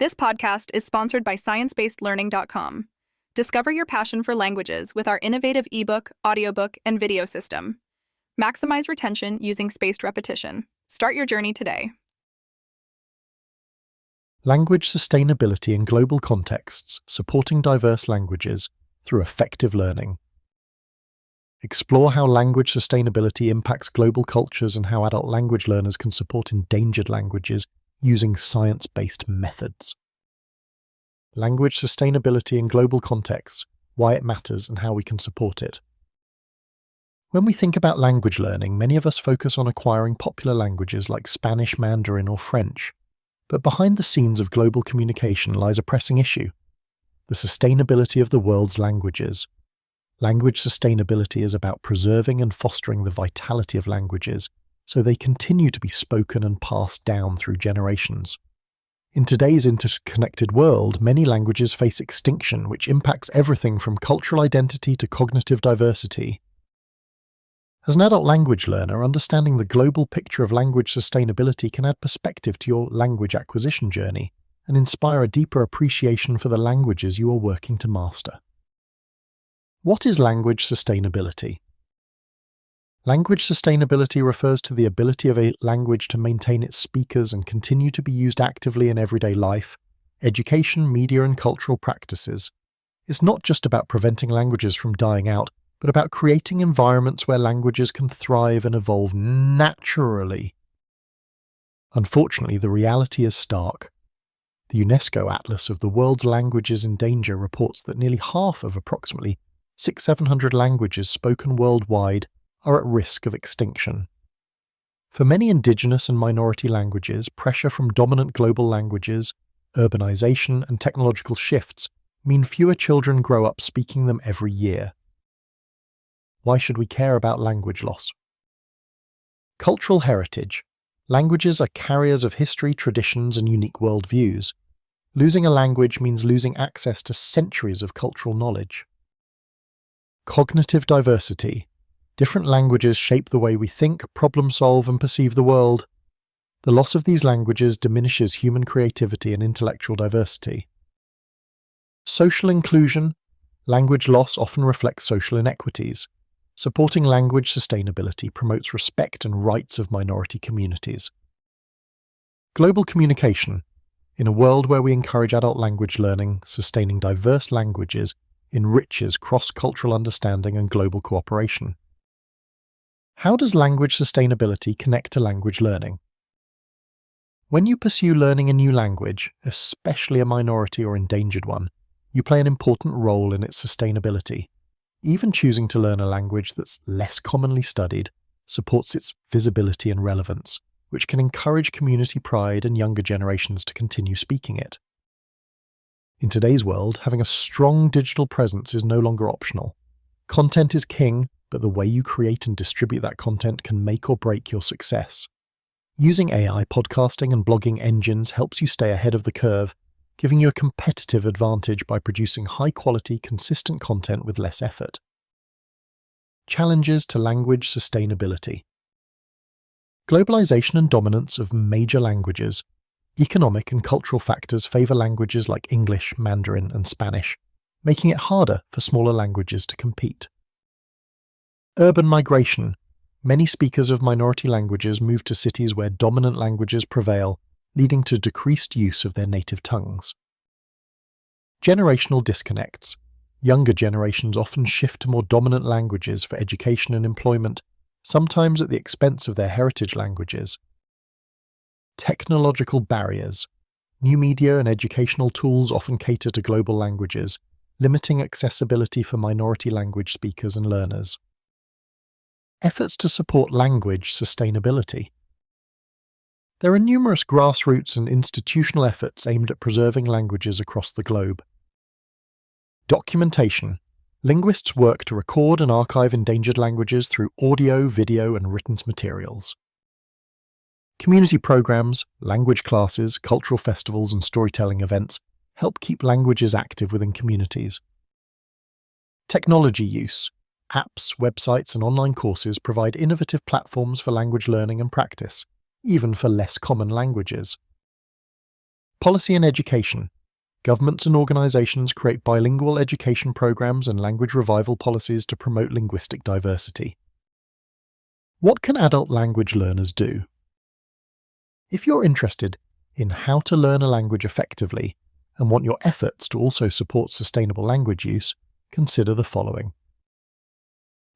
This podcast is sponsored by sciencebased.learning.com. Discover your passion for languages with our innovative ebook, audiobook, and video system. Maximize retention using spaced repetition. Start your journey today. Language sustainability in global contexts, supporting diverse languages through effective learning. Explore how language sustainability impacts global cultures and how adult language learners can support endangered languages using science-based methods. Language sustainability in global contexts, why it matters and how we can support it. When we think about language learning, many of us focus on acquiring popular languages like Spanish, Mandarin, or French. But behind the scenes of global communication lies a pressing issue: the sustainability of the world's languages. Language sustainability is about preserving and fostering the vitality of languages so they continue to be spoken and passed down through generations. In today's interconnected world, many languages face extinction, which impacts everything from cultural identity to cognitive diversity. As an adult language learner, understanding the global picture of language sustainability can add perspective to your language acquisition journey and inspire a deeper appreciation for the languages you are working to master. What is language sustainability? Language sustainability refers to the ability of a language to maintain its speakers and continue to be used actively in everyday life, education, media, and cultural practices. It's not just about preventing languages from dying out, but about creating environments where languages can thrive and evolve naturally. Unfortunately, the reality is stark. The UNESCO Atlas of the World's Languages in Danger reports that nearly half of approximately 600-700 languages spoken worldwide are at risk of extinction. For many indigenous and minority languages, pressure from dominant global languages, urbanization, and technological shifts mean fewer children grow up speaking them every year. Why should we care about language loss? Cultural heritage. Languages are carriers of history, traditions, and unique worldviews. Losing a language means losing access to centuries of cultural knowledge. Cognitive diversity. Different languages shape the way we think, problem solve, and perceive the world. The loss of these languages diminishes human creativity and intellectual diversity. Social inclusion. Language loss often reflects social inequities. Supporting language sustainability promotes respect and rights of minority communities. Global communication. In a world where we encourage adult language learning, sustaining diverse languages enriches cross-cultural understanding and global cooperation. How does language sustainability connect to language learning? When you pursue learning a new language, especially a minority or endangered one, you play an important role in its sustainability. Even choosing to learn a language that's less commonly studied supports its visibility and relevance, which can encourage community pride and younger generations to continue speaking it. In today's world, having a strong digital presence is no longer optional. Content is king, but the way you create and distribute that content can make or break your success. Using AI, podcasting, and blogging engines helps you stay ahead of the curve, giving you a competitive advantage by producing high-quality, consistent content with less effort. Challenges to language sustainability. Globalization and dominance of major languages. Economic and cultural factors favor languages like English, Mandarin, and Spanish, making it harder for smaller languages to compete. Urban migration. Many speakers of minority languages move to cities where dominant languages prevail, leading to decreased use of their native tongues. Generational disconnects. Younger generations often shift to more dominant languages for education and employment, sometimes at the expense of their heritage languages. Technological barriers. New media and educational tools often cater to global languages, limiting accessibility for minority language speakers and learners. Efforts to support language sustainability. There are numerous grassroots and institutional efforts aimed at preserving languages across the globe. Documentation. Linguists work to record and archive endangered languages through audio, video, and written materials. Community programs, language classes, cultural festivals, and storytelling events help keep languages active within communities. Technology use. Apps, websites, and online courses provide innovative platforms for language learning and practice, even for less common languages. Policy and education. Governments and organizations create bilingual education programs and language revival policies to promote linguistic diversity. What can adult language learners do? If you're interested in how to learn a language effectively and want your efforts to also support sustainable language use, consider the following.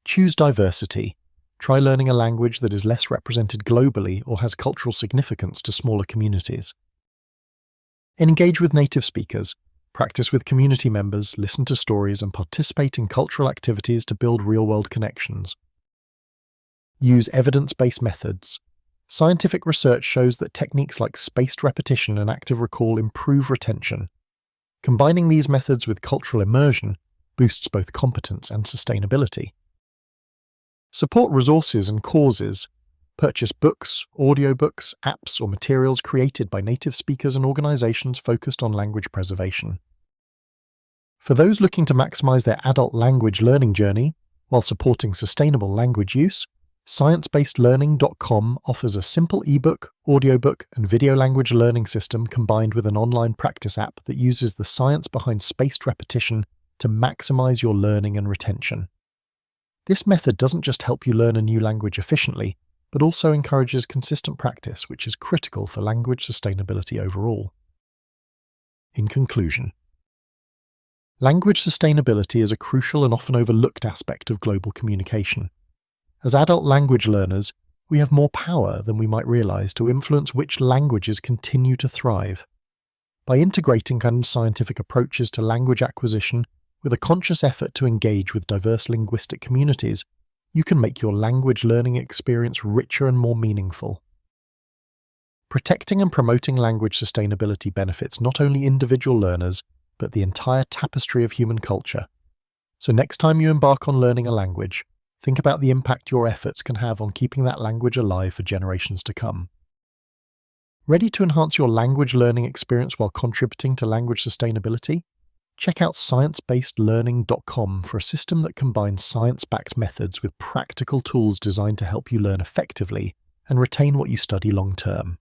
Choose diversity. Try learning a language that is less represented globally or has cultural significance to smaller communities. Engage with native speakers, practice with community members, listen to stories, and participate in cultural activities to build real-world connections. Use evidence-based methods. Scientific research shows that techniques like spaced repetition and active recall improve retention. Combining these methods with cultural immersion boosts both competence and sustainability. Support resources and causes. Purchase books, audiobooks, apps, or materials created by native speakers and organizations focused on language preservation. For those looking to maximize their adult language learning journey while supporting sustainable language use, ScienceBasedLearning.com offers a simple ebook, audiobook, and video language learning system combined with an online practice app that uses the science behind spaced repetition to maximize your learning and retention. This method doesn't just help you learn a new language efficiently, but also encourages consistent practice, which is critical for language sustainability overall. In conclusion, language sustainability is a crucial and often overlooked aspect of global communication. As adult language learners, we have more power than we might realize to influence which languages continue to thrive. By integrating scientific approaches to language acquisition with a conscious effort to engage with diverse linguistic communities, you can make your language learning experience richer and more meaningful. Protecting and promoting language sustainability benefits not only individual learners, but the entire tapestry of human culture. So next time you embark on learning a language, think about the impact your efforts can have on keeping that language alive for generations to come. Ready to enhance your language learning experience while contributing to language sustainability? Check out ScienceBasedLearning.com for a system that combines science-backed methods with practical tools designed to help you learn effectively and retain what you study long-term.